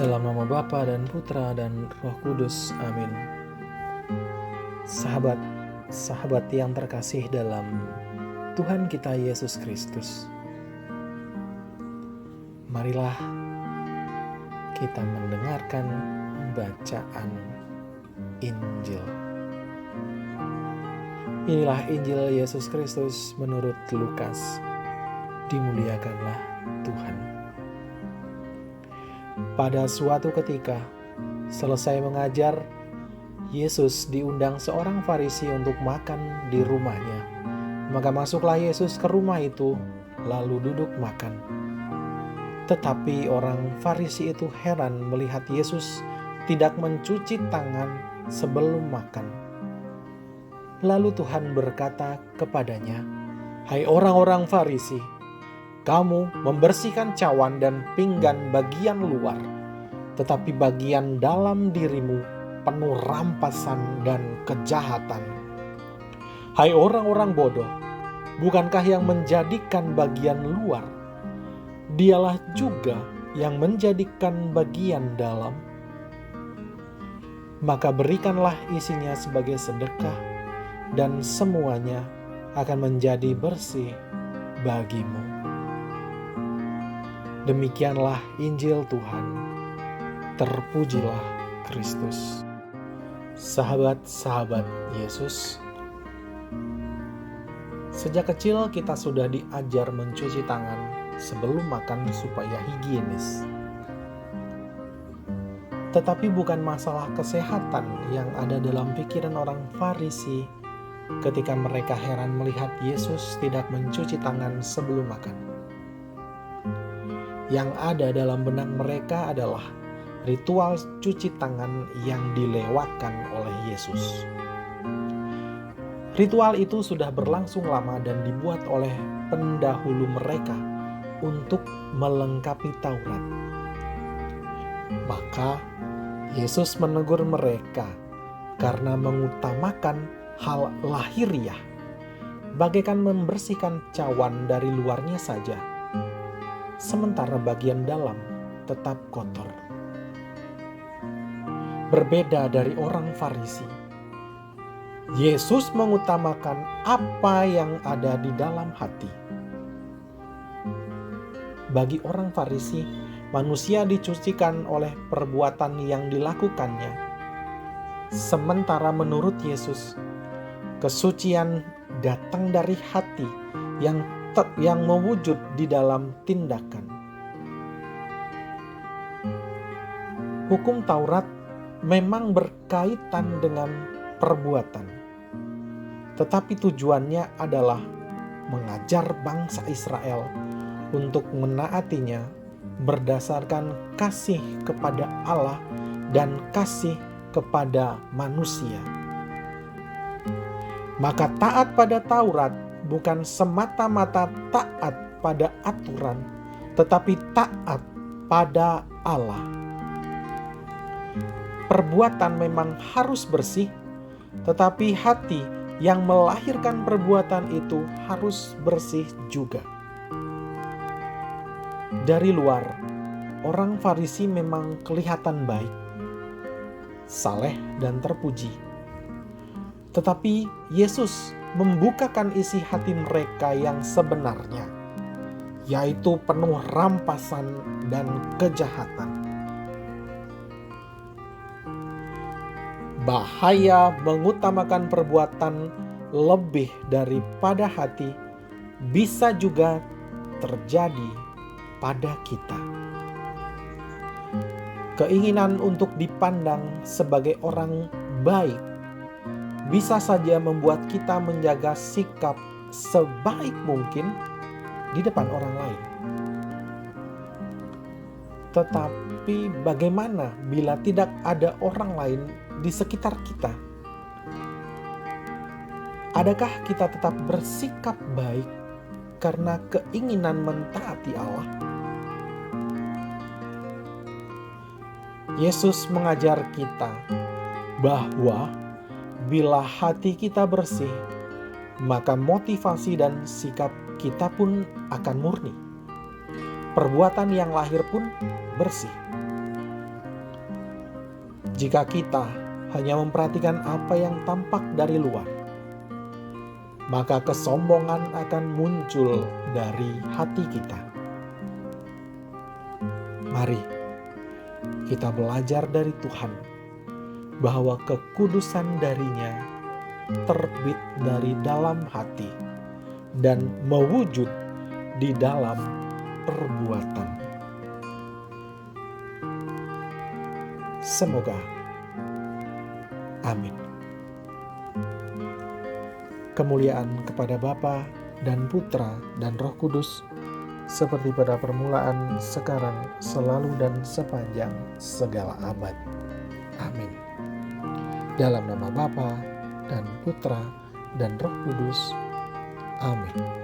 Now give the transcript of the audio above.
Dalam nama Bapa dan Putra dan Roh Kudus. Amin. Sahabat yang terkasih dalam Tuhan kita Yesus Kristus, marilah kita mendengarkan bacaan Injil. Inilah Injil Yesus Kristus menurut Lukas. Dimuliakanlah Tuhan. Pada suatu ketika, selesai mengajar, Yesus diundang seorang Farisi untuk makan di rumahnya. Maka masuklah Yesus ke rumah itu, lalu duduk makan. Tetapi orang Farisi itu heran melihat Yesus tidak mencuci tangan sebelum makan. Lalu Tuhan berkata kepadanya, "Hai orang-orang Farisi, kamu membersihkan cawan dan pinggan bagian luar, tetapi bagian dalam dirimu penuh rampasan dan kejahatan. Hai orang-orang bodoh, bukankah yang menjadikan bagian luar, dialah juga yang menjadikan bagian dalam? Maka berikanlah isinya sebagai sedekah, dan semuanya akan menjadi bersih bagimu." Demikianlah Injil Tuhan. Terpujilah Kristus. Sahabat-sahabat Yesus, sejak kecil kita sudah diajar mencuci tangan sebelum makan supaya higienis. Tetapi bukan masalah kesehatan yang ada dalam pikiran orang Farisi ketika mereka heran melihat Yesus tidak mencuci tangan sebelum makan. Yang ada dalam benak mereka adalah ritual cuci tangan yang dilewatkan oleh Yesus. Ritual itu sudah berlangsung lama dan dibuat oleh pendahulu mereka untuk melengkapi Taurat. Maka Yesus menegur mereka karena mengutamakan hal lahiriah, bagaikan membersihkan cawan dari luarnya saja, sementara bagian dalam tetap kotor. Berbeda dari orang Farisi, Yesus mengutamakan apa yang ada di dalam hati. Bagi orang Farisi, manusia dicucikan oleh perbuatan yang dilakukannya, sementara menurut Yesus, kesucian datang dari hati yang mewujud di dalam tindakan. Hukum Taurat memang berkaitan dengan perbuatan, tetapi tujuannya adalah mengajar bangsa Israel untuk menaatinya berdasarkan kasih kepada Allah dan kasih kepada manusia. Maka taat pada Taurat bukan semata-mata taat pada aturan, tetapi taat pada Allah. Perbuatan memang harus bersih, tetapi hati yang melahirkan perbuatan itu harus bersih juga. Dari luar, orang Farisi memang kelihatan baik, saleh dan terpuji. Tetapi Yesus membukakan isi hati mereka yang sebenarnya, yaitu penuh rampasan dan kejahatan. Bahaya mengutamakan perbuatan lebih daripada hati bisa juga terjadi pada kita. Keinginan untuk dipandang sebagai orang baik bisa saja membuat kita menjaga sikap sebaik mungkin di depan orang lain. Tetapi bagaimana bila tidak ada orang lain di sekitar kita? Adakah kita tetap bersikap baik karena keinginan mentaati Allah? Yesus mengajar kita bahwa bila hati kita bersih, maka motivasi dan sikap kita pun akan murni. Perbuatan yang lahir pun bersih. Jika kita hanya memperhatikan apa yang tampak dari luar, maka kesombongan akan muncul dari hati kita. Mari kita belajar dari Tuhan bahwa kekudusan darinya terbit dari dalam hati dan mewujud di dalam perbuatan. Semoga. Amin. Kemuliaan kepada Bapa dan Putra dan Roh Kudus, seperti pada permulaan, sekarang, selalu, dan sepanjang segala abad. Amin. Dalam nama Bapa dan Putra dan Roh Kudus. Amin.